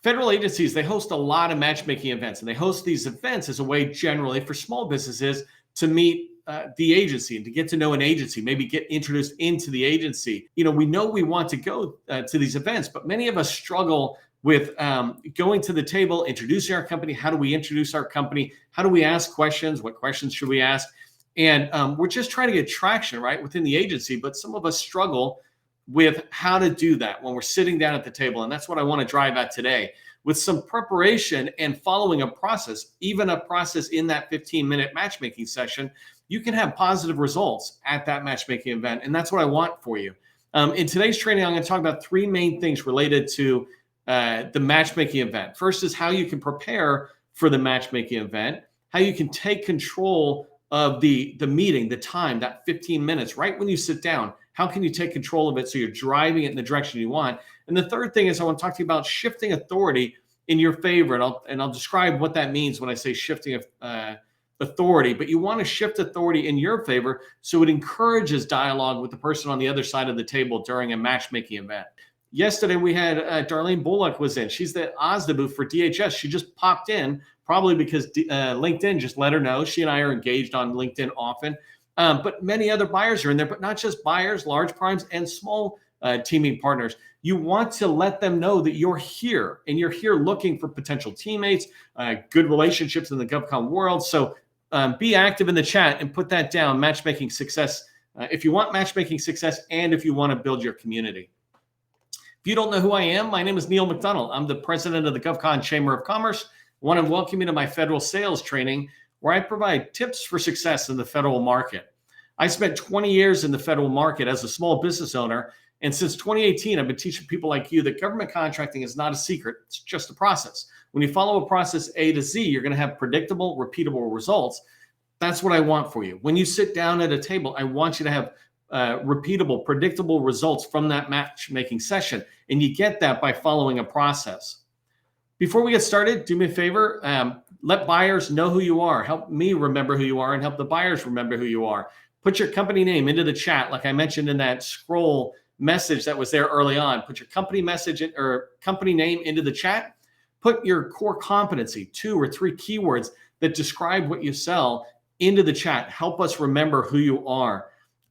Federal agencies, they host a lot of matchmaking events, and they host these events as a way generally for small businesses to meet the agency and to get to know an agency, maybe get introduced into the agency. We know we want to go to these events, but many of us struggle with going to the table, introducing our company. How do we introduce our company? How do we ask questions? What questions should we ask? And we're just trying to get traction, right, within the agency. But some of us struggle with how to do that when we're sitting down at the table. And that's what I want to drive at today. With some preparation and following a process, even a process in that 15-minute matchmaking session, you can have positive results at that matchmaking event. And that's what I want for you. In today's training, I'm going to talk about three main things related to the matchmaking event. First is how you can prepare for the matchmaking event, how you can take control of the meeting, the time, that 15 minutes, right when you sit down. How can you take control of it so you're driving it in the direction you want? And the third thing is I want to talk to you about shifting authority in your favor. And I'll describe what that means when I say shifting authority. But you want to shift authority in your favor so it encourages dialogue with the person on the other side of the table during a matchmaking event. Yesterday, we had Darlene Bullock was in. She's the OSDBU for DHS. She just popped in, probably because LinkedIn just let her know. She and I are engaged on LinkedIn often. But many other buyers are in there, but not just buyers, large primes, and small teaming partners. You want to let them know that you're here, and you're here looking for potential teammates, good relationships in the GovCon world. So be active in the chat and put that down, matchmaking success, if you want matchmaking success and if you want to build your community. If you don't know who I am, my name is Neil McDonnell. I'm the president of the GovCon Chamber of Commerce. I want to welcome you to my federal sales training, where I provide tips for success in the federal market. I spent 20 years in the federal market as a small business owner, and since 2018, I've been teaching people like you that government contracting is not a secret, it's just a process. When you follow a process A to Z, you're going to have predictable, repeatable results. That's what I want for you. When you sit down at a table, I want you to have repeatable, predictable results from that matchmaking session, and you get that by following a process. Before we get started, do me a favor, let buyers know who you are. Help me remember who you are and help the buyers remember who you are. Put your company name into the chat, like I mentioned in that scroll message that was there early on. Put your company message or company name into the chat. Put your core competency, 2 or 3 keywords that describe what you sell, into the chat. Help us remember who you are.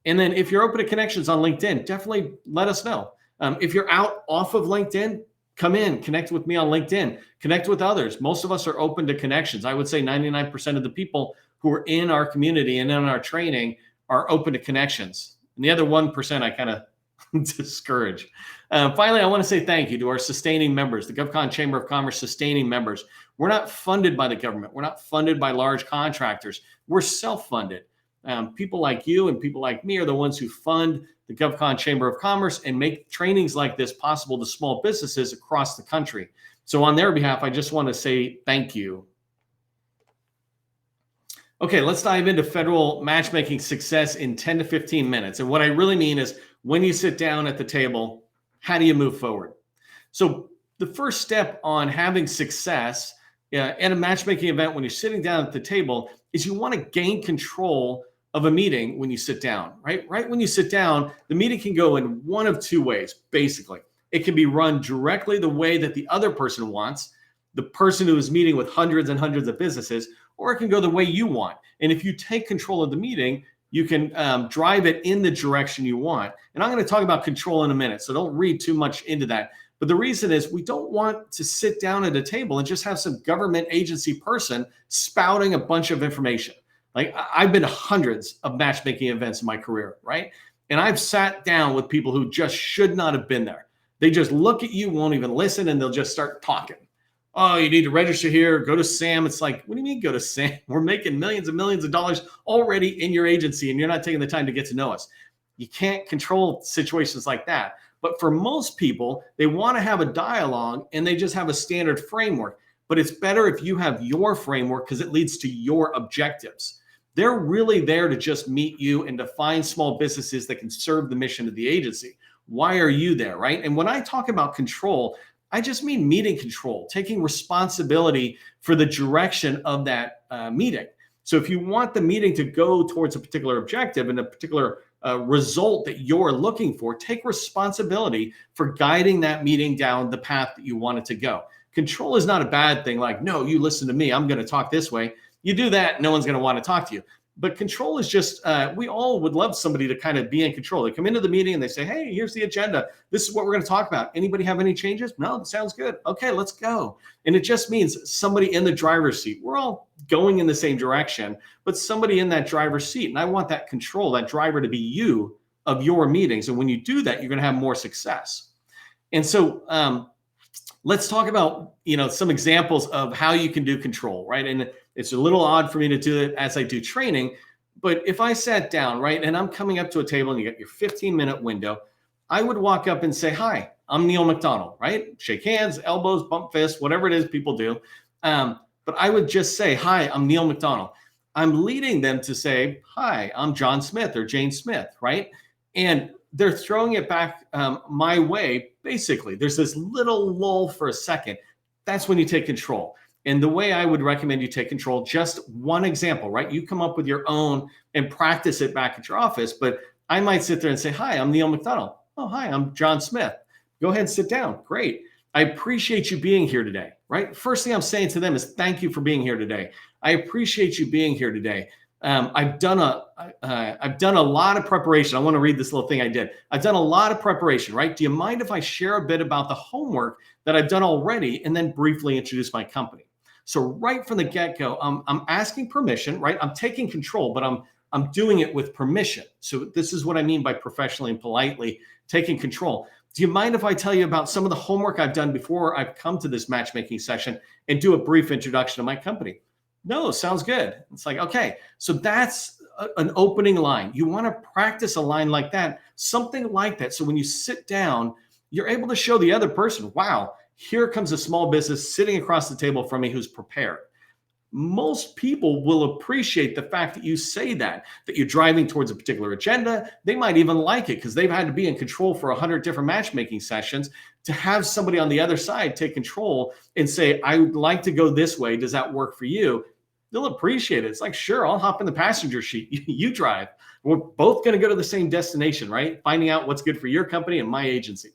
And then if you're open to connections on LinkedIn, definitely let us know. If you're out off of LinkedIn, come in, connect with me on LinkedIn, connect with others. Most of us are open to connections. I would say 99% of the people who are in our community and in our training are open to connections. And the other 1% I kind of discourage. Finally, I want to say thank you to our sustaining members, the GovCon Chamber of Commerce sustaining members. We're not funded by the government. We're not funded by large contractors. We're self-funded. People like you and people like me are the ones who fund the GovCon Chamber of Commerce and make trainings like this possible to small businesses across the country. So on their behalf, I just want to say thank you. Okay, let's dive into federal matchmaking success in 10 to 15 minutes. And what I really mean is when you sit down at the table, how do you move forward? So the first step on having success at a matchmaking event when you're sitting down at the table is you want to gain control of a meeting when you sit down, right? Right when you sit down, the meeting can go in one of 2 ways, basically. It can be run directly the way that the other person wants, the person who is meeting with hundreds and hundreds of businesses, or it can go the way you want. And if you take control of the meeting, you can drive it in the direction you want. And I'm going to talk about control in a minute, so don't read too much into that. But the reason is we don't want to sit down at a table and just have some government agency person spouting a bunch of information. Like I've been to hundreds of matchmaking events in my career, right? And I've sat down with people who just should not have been there. They just look at you, won't even listen, and they'll just start talking. Oh, you need to register here, go to Sam. It's like, what do you mean go to Sam? We're making millions and millions of dollars already in your agency and you're not taking the time to get to know us. You can't control situations like that. But for most people, they want to have a dialogue and they just have a standard framework. But it's better if you have your framework because it leads to your objectives. They're really there to just meet you and to find small businesses that can serve the mission of the agency. Why are you there, right? And when I talk about control, I just mean meeting control, taking responsibility for the direction of that meeting. So if you want the meeting to go towards a particular objective and a particular result that you're looking for, take responsibility for guiding that meeting down the path that you want it to go. Control is not a bad thing. Like, no, you listen to me. I'm going to talk this way. You do that, no one's going to want to talk to you. But control is just, we all would love somebody to kind of be in control. They come into the meeting and they say, hey, here's the agenda. This is what we're going to talk about. Anybody have any changes? No, that sounds good. Okay, let's go. And it just means somebody in the driver's seat. We're all going in the same direction, but somebody in that driver's seat. And I want that control, that driver to be you of your meetings. And when you do that, you're going to have more success. And so let's talk about, some examples of how you can do control, right? And it's a little odd for me to do it as I do training, but if I sat down, right, and I'm coming up to a table and you got your 15-minute window, I would walk up and say, hi, I'm Neil McDonnell, right? Shake hands, elbows, bump fists, whatever it is people do. But I would just say, hi, I'm Neil McDonnell. I'm leading them to say, hi, I'm John Smith or Jane Smith, right? And they're throwing it back my way. Basically, there's this little lull for a second. That's when you take control. And the way I would recommend you take control, just one example, right? You come up with your own and practice it back at your office. But I might sit there and say, hi, I'm Neil McDonnell. Oh, hi, I'm John Smith. Go ahead and sit down. Great. I appreciate you being here today, right? First thing I'm saying to them is thank you for being here today. I appreciate you being here today. I've done a lot of preparation. I want to read this little thing I did. I've done a lot of preparation, right? Do you mind if I share a bit about the homework that I've done already and then briefly introduce my company? So right from the get-go, I'm asking permission, right? I'm taking control, but I'm doing it with permission. So this is what I mean by professionally and politely taking control. Do you mind if I tell you about some of the homework I've done before I've come to this matchmaking session and do a brief introduction to my company? No, sounds good. It's like, okay, so that's an opening line. You want to practice a line like that, something like that. So when you sit down, you're able to show the other person, wow, here comes a small business sitting across the table from me who's prepared. Most people will appreciate the fact that you say that you're driving towards a particular agenda. They might even like it because they've had to be in control for 100 different matchmaking sessions. To have somebody on the other side take control and say, I would like to go this way. Does that work for you? They'll appreciate it. It's like, sure, I'll hop in the passenger seat. You drive. We're both going to go to the same destination, right? Finding out what's good for your company and my agency.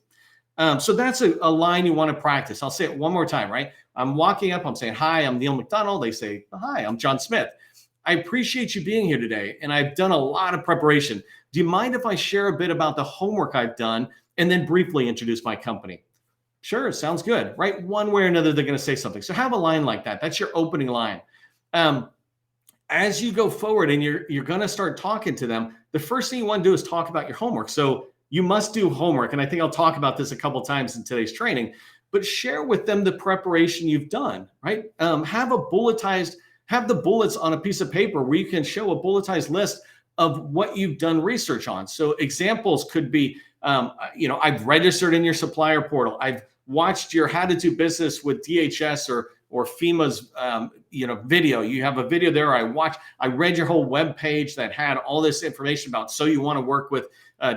So that's a line you want to practice. I'll say it one more time, right? I'm walking up, I'm saying, hi, I'm Neil McDonnell. They say, hi, I'm John Smith. I appreciate you being here today. And I've done a lot of preparation. Do you mind if I share a bit about the homework I've done and then briefly introduce my company? Sure, sounds good, right? One way or another, they're going to say something. So have a line like that. That's your opening line. As you go forward and you're going to start talking to them, the first thing you want to do is talk about your homework. So you must do homework. And I think I'll talk about this a couple of times in today's training, but share with them the preparation you've done, right? Have the bullets on a piece of paper where you can show a bulletized list of what you've done research on. So examples could be, I've registered in your supplier portal. I've watched your how to do business with DHS or FEMA's, video. You have a video there. I read your whole web page that had all this information about, so you want to work with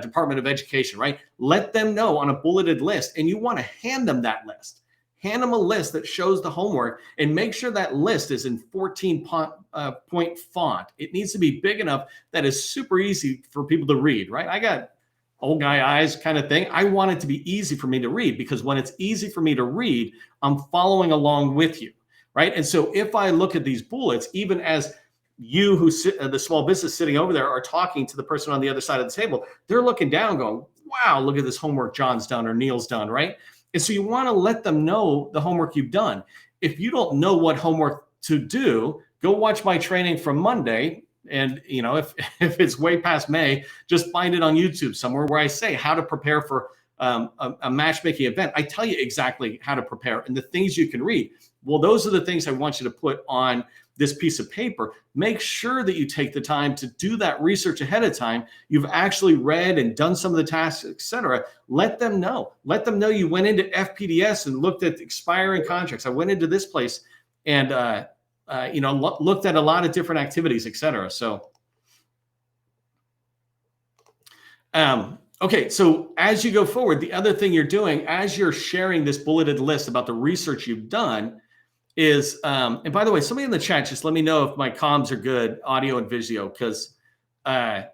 Department of Education, right? Let them know on a bulleted list, and you want to hand them that list. Hand them a list that shows the homework, and make sure that list is in 14-point font. It needs to be big enough that is super easy for people to read, right? I got old guy eyes kind of thing. I want it to be easy for me to read, because when it's easy for me to read, I'm following along with you, right? And so if I look at these bullets, even as you who sit, the small business sitting over there are talking to the person on the other side of the table, they're looking down going, wow, look at this homework John's done or Neil's done, right? And so you want to let them know the homework you've done. If you don't know what homework to do, go watch my training from Monday. And, if it's way past May, just find it on YouTube somewhere where I say how to prepare for a matchmaking event. I tell you exactly how to prepare and the things you can read. Well, those are the things I want you to put on this piece of paper. Make sure that you take the time to do that research ahead of time. You've actually read and done some of the tasks, etc. Let them know. Let them know you went into FPDS and looked at expiring contracts. I went into this place and looked at a lot of different activities, etc. So, okay. So as you go forward, the other thing you're doing as you're sharing this bulleted list about the research you've done is, and by the way, somebody in the chat, just let me know if my comms are good, audio and video, because, and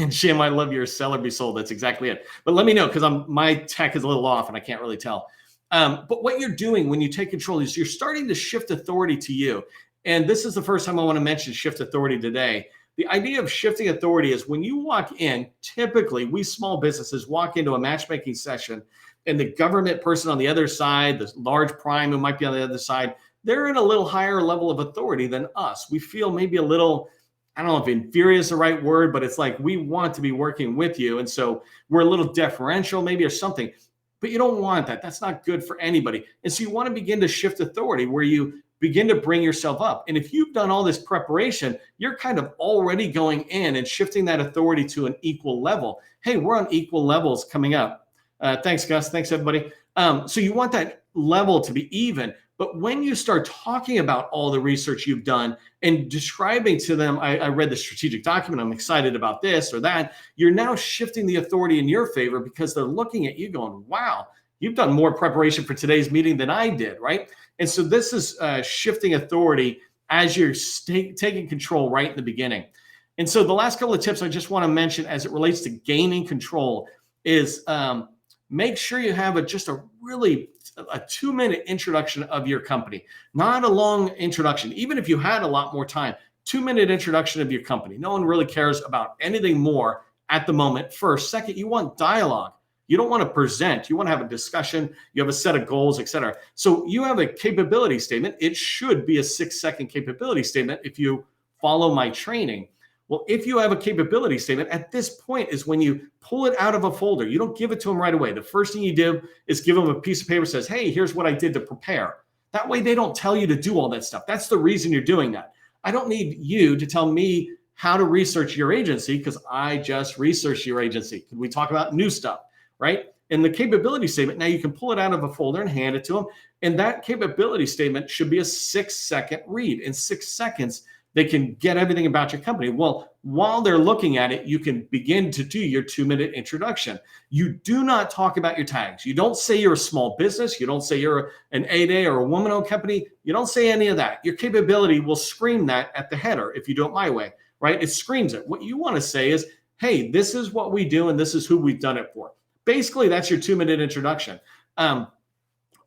Jim, I love your seller be sold. That's exactly it. But let me know, because my tech is a little off and I can't really tell. But what you're doing when you take control is you're starting to shift authority to you. And this is the first time I want to mention shift authority today. The idea of shifting authority is when you walk in, typically we small businesses walk into a matchmaking session and the government person on the other side, the large prime who might be on the other side, they're in a little higher level of authority than us. We feel maybe a little, I don't know if inferior is the right word, but it's like we want to be working with you. And so we're a little deferential maybe or something. But you don't want that. That's not good for anybody. And so you want to begin to shift authority where you begin to bring yourself up. And if you've done all this preparation, you're kind of already going in and shifting that authority to an equal level. Hey, we're on equal levels coming up. Thanks, Gus. Thanks, everybody. So you want that level to be even. But when you start talking about all the research you've done and describing to them, I read the strategic document, I'm excited about this or that, you're now shifting the authority in your favor because they're looking at you going, wow, you've done more preparation for today's meeting than I did, right? And so this is shifting authority as you're taking control right in the beginning. And so the last couple of tips I just want to mention as it relates to gaining control is make sure you have just a 2-minute introduction of your company, not a long introduction. Even if you had a lot more time, 2-minute introduction of your company. No one really cares about anything more at the moment. First, second, you want dialogue. You don't want to present. You want to have a discussion. You have a set of goals, etc. So you have a capability statement. It should be a 6-second capability statement if you follow my training. Well, if you have a capability statement, at this point is when you pull it out of a folder. You don't give it to them right away. The first thing you do is give them a piece of paper that says, hey, here's what I did to prepare. That way they don't tell you to do all that stuff. That's the reason you're doing that. I don't need you to tell me how to research your agency because I just researched your agency. Can we talk about new stuff, right? And the capability statement, now you can pull it out of a folder and hand it to them. And that capability statement should be a 6-second read. In 6 seconds, they can get everything about your company. Well, while they're looking at it, you can begin to do your 2-minute introduction. You do not talk about your tags. You don't say you're a small business. You don't say you're an 8A or a woman-owned company. You don't say any of that. Your capability will scream that at the header if you do it my way, right? It screams it. What you want to say is, hey, this is what we do and this is who we've done it for. Basically, that's your 2-minute introduction.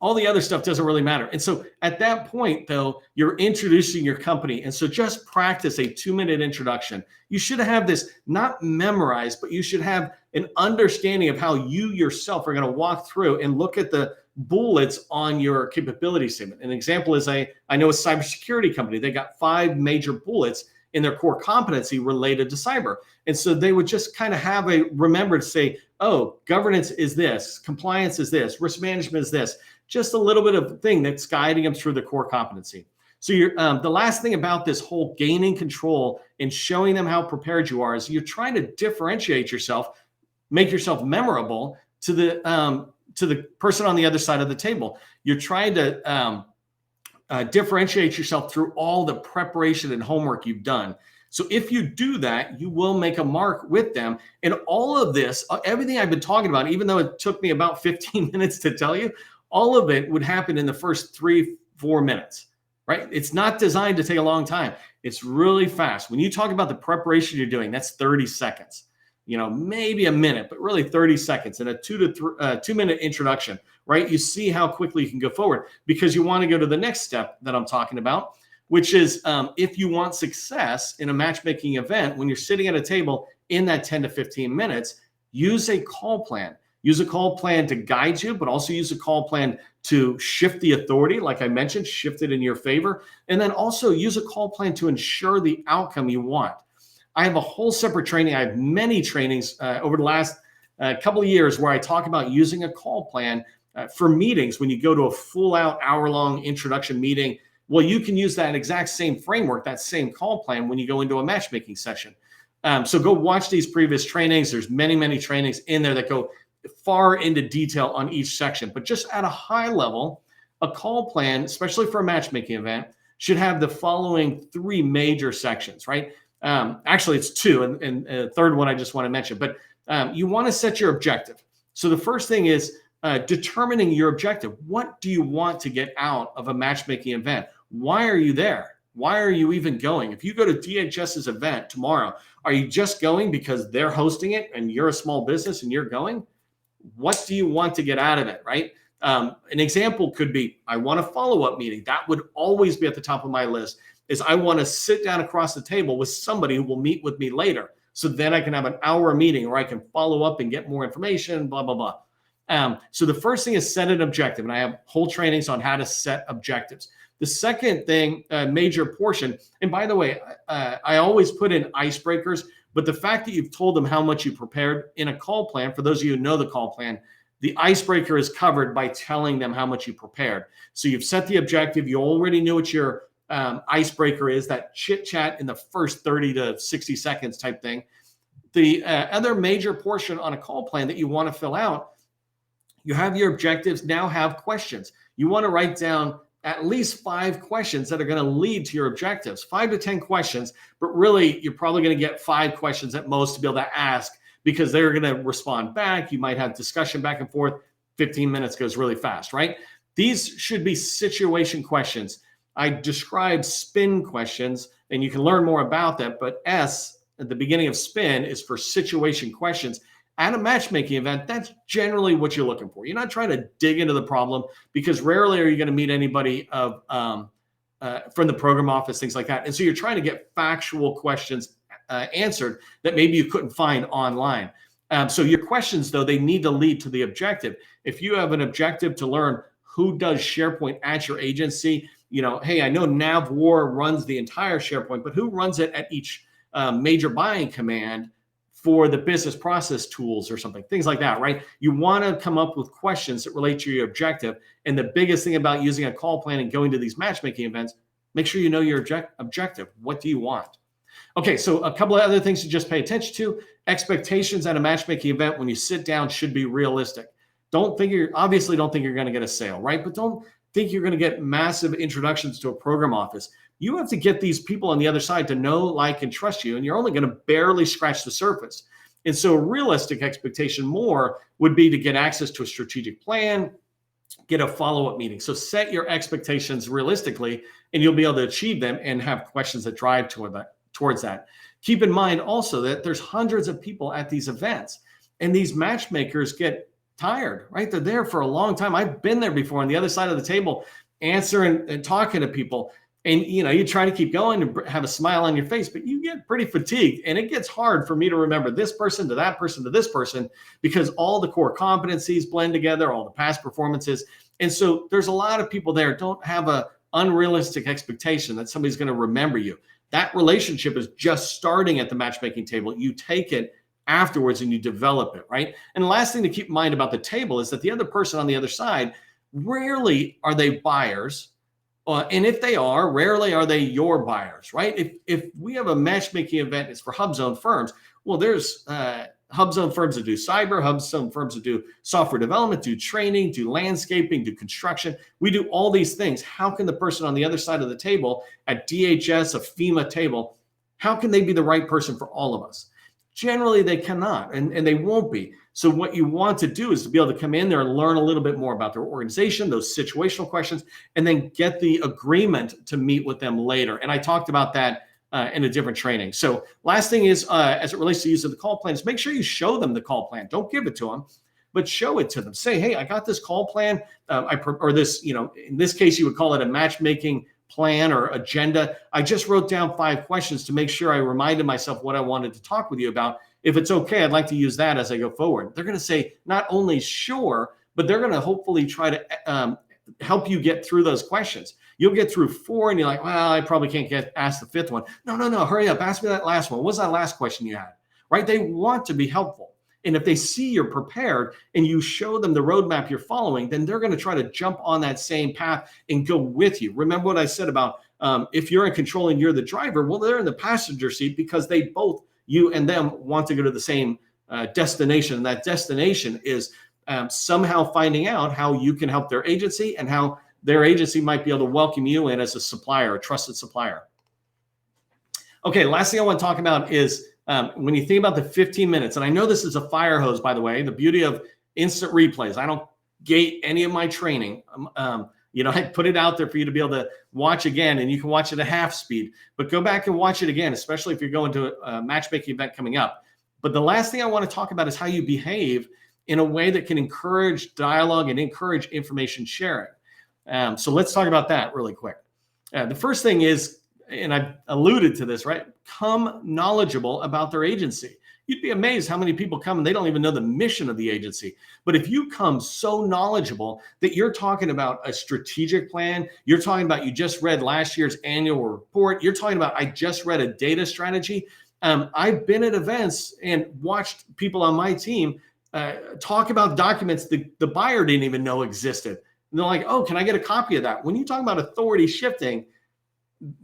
All the other stuff doesn't really matter. And so at that point, though, you're introducing your company. And so just practice a 2-minute introduction. You should have this not memorized, but you should have an understanding of how you yourself are going to walk through and look at the bullets on your capability statement. An example is I know a cybersecurity company. They got 5 major bullets in their core competency related to cyber. And so they would just kind of have remember to say, oh, governance is this, compliance is this, risk management is this. Just a little bit of thing that's guiding them through the core competency. So the last thing about this whole gaining control and showing them how prepared you are is you're trying to differentiate yourself, make yourself memorable to the person on the other side of the table. You're trying to differentiate yourself through all the preparation and homework you've done. So if you do that, you will make a mark with them. And all of this, everything I've been talking about, even though it took me about 15 minutes to tell you, all of it would happen in the first 3-4 minutes, right? It's not designed to take a long time. It's really fast. When you talk about the preparation you're doing, that's 30 seconds, maybe a minute, but really 30 seconds and a 2-minute introduction, right? You see how quickly you can go forward because you want to go to the next step that I'm talking about, which is if you want success in a matchmaking event, when you're sitting at a table in that 10 to 15 minutes, use a call plan. Use a call plan to guide you, but also use a call plan to shift the authority. Like I mentioned, shift it in your favor. And then also use a call plan to ensure the outcome you want. I have a whole separate training. I have many trainings over the last couple of years where I talk about using a call plan for meetings. When you go to a full out hour-long introduction meeting, well, you can use that exact same framework, that same call plan when you go into a matchmaking session. So go watch these previous trainings. There's many, many trainings in there that go far into detail on each section, but just at a high level, a call plan, especially for a matchmaking event, should have the following 3 major sections, right? Actually, it's 2, and a third one I just want to mention, but you want to set your objective. So the first thing is determining your objective. What do you want to get out of a matchmaking event? Why are you there? Why are you even going? If you go to DHS's event tomorrow, are you just going because they're hosting it and you're a small business and you're going? What do you want to get out of it, right? An example could be, I want a follow-up meeting. That would always be at the top of my list, is I want to sit down across the table with somebody who will meet with me later. So then I can have an hour meeting where I can follow up and get more information, blah, blah, blah. So the first thing is set an objective. And I have whole trainings on how to set objectives. The second thing, major portion, and by the way, I always put in icebreakers, but the fact that you've told them how much you prepared in a call plan, for those of you who know the call plan, the icebreaker is covered by telling them how much you prepared. So you've set the objective. You already knew what your icebreaker is, that chit chat in the first 30 to 60 seconds type thing. The other major portion on a call plan that you want to fill out, you have your objectives, now have questions. You want to write down at least 5 questions that are going to lead to your objectives, 5 to 10 questions, but really you're probably going to get 5 questions at most to be able to ask, because they're going to respond back. You might have discussion back and forth. 15 minutes goes really fast, right? These should be situation questions. I describe spin questions, and you can learn more about that, but S at the beginning of spin is for situation questions. At a matchmaking event, that's generally what you're looking for. You're not trying to dig into the problem, because rarely are you going to meet anybody of from the program office, things like that. And so you're trying to get factual questions answered that maybe you couldn't find online. So your questions, though, they need to lead to the objective. If you have an objective to learn who does SharePoint at your agency, hey, I know NavWar runs the entire SharePoint, but who runs it at each major buying command for the business process tools or something, things like that, right? You want to come up with questions that relate to your objective. And the biggest thing about using a call plan and going to these matchmaking events, make sure you know your objective. What do you want? Okay, so a couple of other things to just pay attention to. Expectations at a matchmaking event when you sit down should be realistic. Obviously don't think you're going to get a sale, right? But don't think you're going to get massive introductions to a program office. You have to get these people on the other side to know, like, and trust you, and you're only going to barely scratch the surface. And so a realistic expectation more would be to get access to a strategic plan, get a follow-up meeting. So set your expectations realistically, and you'll be able to achieve them and have questions that drive towards that. Keep in mind also that there's hundreds of people at these events, and these matchmakers get tired, right? They're there for a long time. I've been there before on the other side of the table, answering and talking to people. And, you try to keep going and have a smile on your face, but you get pretty fatigued. And it gets hard for me to remember this person to that person to this person, because all the core competencies blend together, all the past performances. And so there's a lot of people there. Don't have an unrealistic expectation that somebody's going to remember you. That relationship is just starting at the matchmaking table. You take it afterwards and you develop it, right? And the last thing to keep in mind about the table is that the other person on the other side, rarely are they buyers. And if they are, rarely are they your buyers, right? If we have a matchmaking event, it's for HubZone firms. Well, there's HubZone firms that do cyber, HubZone firms that do software development, do training, do landscaping, do construction. We do all these things. How can the person on the other side of the table at DHS, a FEMA table, how can they be the right person for all of us? Generally, they cannot, and they won't be. So what you want to do is to be able to come in there and learn a little bit more about their organization, those situational questions, and then get the agreement to meet with them later. And I talked about that in a different training. So last thing is, as it relates to use of the call plans, make sure you show them the call plan. Don't give it to them, but show it to them. Say, hey, I got this call plan, or this, in this case, you would call it a matchmaking plan or agenda. I just wrote down 5 questions to make sure I reminded myself what I wanted to talk with you about. If it's okay, I'd like to use that as I go forward. They're going to say not only sure, but they're going to hopefully try to help you get through those questions. You'll get through 4 and you're like, well, I probably can't get asked the 5th one. No, hurry up. Ask me that last one. What was that last question you had? Right? They want to be helpful. And if they see you're prepared and you show them the roadmap you're following, then they're going to try to jump on that same path and go with you. Remember what I said about if you're in control and you're the driver, well, they're in the passenger seat because they both, you and them, want to go to the same destination. And that destination is somehow finding out how you can help their agency and how their agency might be able to welcome you in as a supplier, a trusted supplier. Okay, last thing I want to talk about is when you think about the 15 minutes, and I know this is a fire hose, by the way, the beauty of instant replays. I don't gate any of my training. I put it out there for you to be able to watch again, and you can watch it at half speed, but go back and watch it again, especially if you're going to a matchmaking event coming up. But the last thing I want to talk about is how you behave in a way that can encourage dialogue and encourage information sharing. So let's talk about that really quick. The first thing is, and I've alluded to this, right? Come knowledgeable about their agency. You'd be amazed how many people come and they don't even know the mission of the agency. But if you come so knowledgeable that you're talking about a strategic plan, you're talking about you just read last year's annual report, you're talking about I just read a data strategy. I've been at events and watched people on my team talk about documents the buyer didn't even know existed. And they're like, oh, can I get a copy of that? When you talk about authority shifting,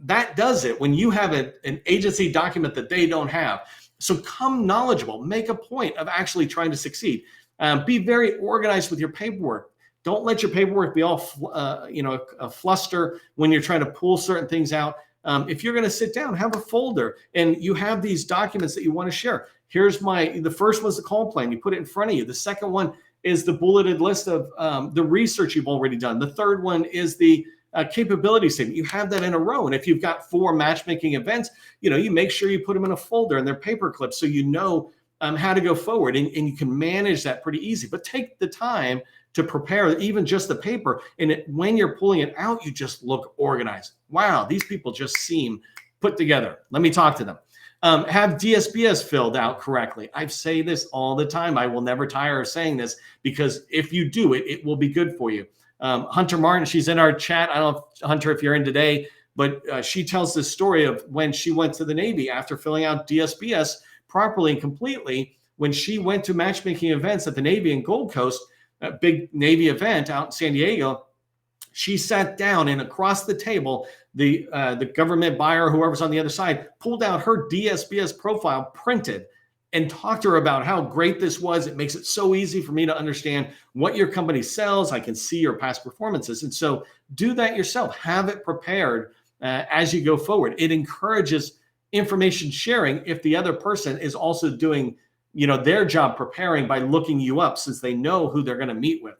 that does it when you have an agency document that they don't have. So come knowledgeable, make a point of actually trying to succeed. Be very organized with your paperwork. Don't let your paperwork be all, a fluster when you're trying to pull certain things out. If you're going to sit down, have a folder and you have these documents that you want to share. Here's the first one's the call plan. You put it in front of you. The second one is the bulleted list of the research you've already done. The third one is the capability statement. You have that in a row. And if you've got 4 matchmaking events, you make sure you put them in a folder and they're paper clips so you know how to go forward, and you can manage that pretty easy. But take the time to prepare even just the paper. And when you're pulling it out, you just look organized. Wow, these people just seem put together. Let me talk to them. Have DSBS filled out correctly. I say this all the time. I will never tire of saying this because if you do it, it will be good for you. Hunter Martin, she's in our chat. I don't know, Hunter, if you're in today, but she tells this story of when she went to the Navy after filling out DSBS properly and completely. When she went to matchmaking events at the Navy in Gold Coast, a big Navy event out in San Diego, she sat down and across the table, the government buyer, whoever's on the other side, pulled out her DSBS profile, printed, and talked to her about how great this was. It makes it so easy for me to understand what your company sells. I can see your past performances. And so do that yourself. Have it prepared as you go forward. It encourages information sharing if the other person is also doing their job preparing by looking you up, since they know who they're going to meet with.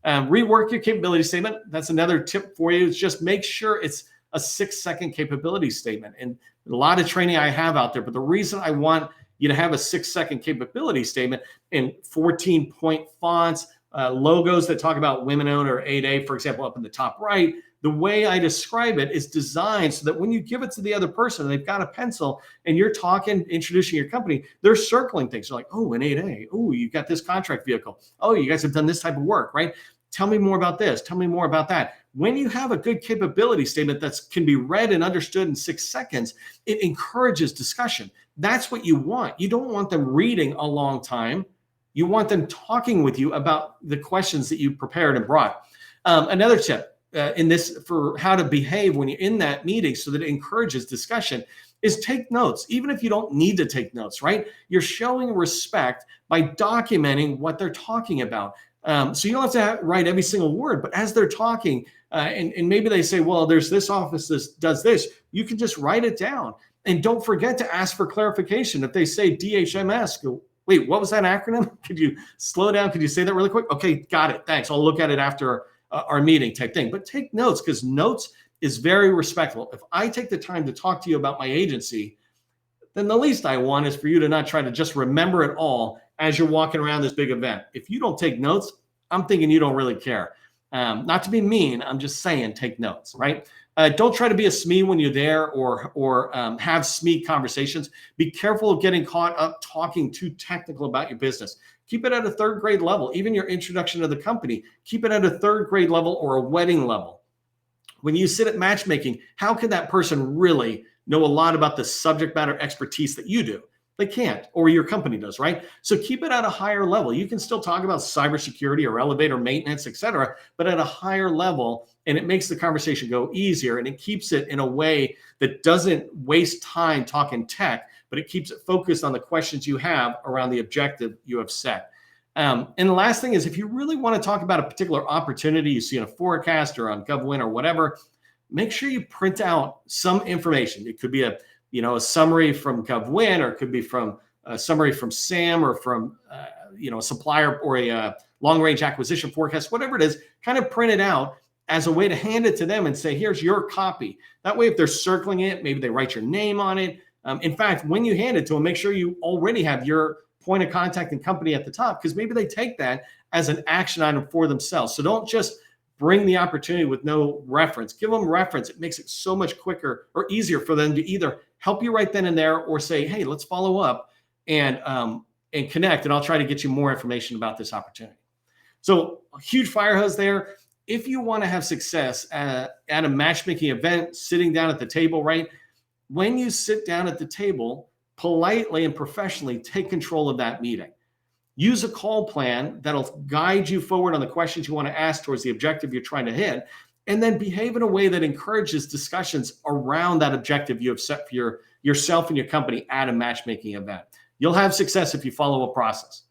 Rework your capability statement. That's another tip for you. Is just make sure it's a 6-second capability statement. And a lot of training I have out there, but the reason I want you to have a 6-second capability statement in 14-point fonts, logos that talk about women-owned or 8A, for example, up in the top right. The way I describe it is designed so that when you give it to the other person, they've got a pencil and you're talking, introducing your company, they're circling things. They're like, oh, an 8A. Oh, you've got this contract vehicle. Oh, you guys have done this type of work, right? Tell me more about this. Tell me more about that. When you have a good capability statement that can be read and understood in 6 seconds, it encourages discussion. That's what you want. You don't want them reading a long time. You want them talking with you about the questions that you prepared and brought. Another tip in this for how to behave when you're in that meeting so that it encourages discussion is take notes, even if you don't need to take notes, right? You're showing respect by documenting what they're talking about. So you don't have to write every single word, but as they're talking, and maybe they say, well, there's this office that does this, you can just write it down. And don't forget to ask for clarification. If they say DHMS, go, wait, what was that acronym? Could you slow down? Could you say that really quick? Okay, got it. Thanks. I'll look at it after our meeting type thing. But take notes, because notes is very respectful. If I take the time to talk to you about my agency, then the least I want is for you to not try to just remember it all as you're walking around this big event. If you don't take notes, I'm thinking you don't really care. Not to be mean, I'm just saying take notes, right? Don't try to be a SME when you're there or have SME conversations. Be careful of getting caught up talking too technical about your business. Keep it at a 3rd grade level. Even your introduction to the company, keep it at a 3rd grade level or a wedding level. When you sit at matchmaking, how can that person really know a lot about the subject matter expertise that you do? They can't, or your company does, right? So keep it at a higher level. You can still talk about cybersecurity or elevator maintenance, et cetera, but at a higher level, and it makes the conversation go easier, and it keeps it in a way that doesn't waste time talking tech, but it keeps it focused on the questions you have around the objective you have set. And the last thing is, if you really want to talk about a particular opportunity you see in a forecast or on GovWin or whatever, make sure you print out some information. It could be a summary from GovWin, or it could be from a summary from SAM, or from a supplier, or a long-range acquisition forecast, whatever it is. Kind of print it out as a way to hand it to them and say, here's your copy. That way, if they're circling it, maybe they write your name on it. In fact, when you hand it to them, make sure you already have your point of contact and company at the top, because maybe they take that as an action item for themselves. So don't just bring the opportunity with no reference. Give them reference. It makes it so much quicker or easier for them to either help you right then and there or say, hey, let's follow up and connect, and I'll try to get you more information about this opportunity. So a huge fire hose there. If you want to have success at a matchmaking event, sitting down at the table, right? When you sit down at the table, politely and professionally take control of that meeting. Use a call plan that'll guide you forward on the questions you want to ask towards the objective you're trying to hit, and then behave in a way that encourages discussions around that objective you have set for yourself and your company at a matchmaking event. You'll have success if you follow a process.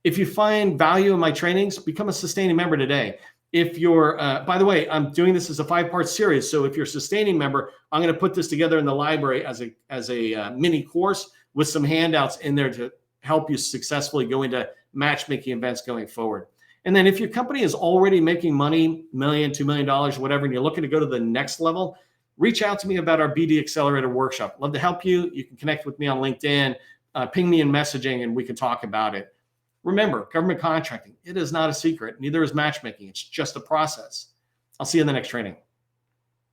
If you find value in my trainings, become a sustaining member today. If you're, by the way, I'm doing this as a 5-part series. So if you're a sustaining member, I'm going to put this together in the library as a mini course with some handouts in there to help you successfully go into matchmaking events going forward. And then if your company is already making money, $1 million, $2 million, whatever, and you're looking to go to the next level, reach out to me about our BD Accelerator workshop. Love to help you. You can connect with me on LinkedIn, ping me in messaging, and we can talk about it. Remember, government contracting, it is not a secret. Neither is matchmaking. It's just a process. I'll see you in the next training.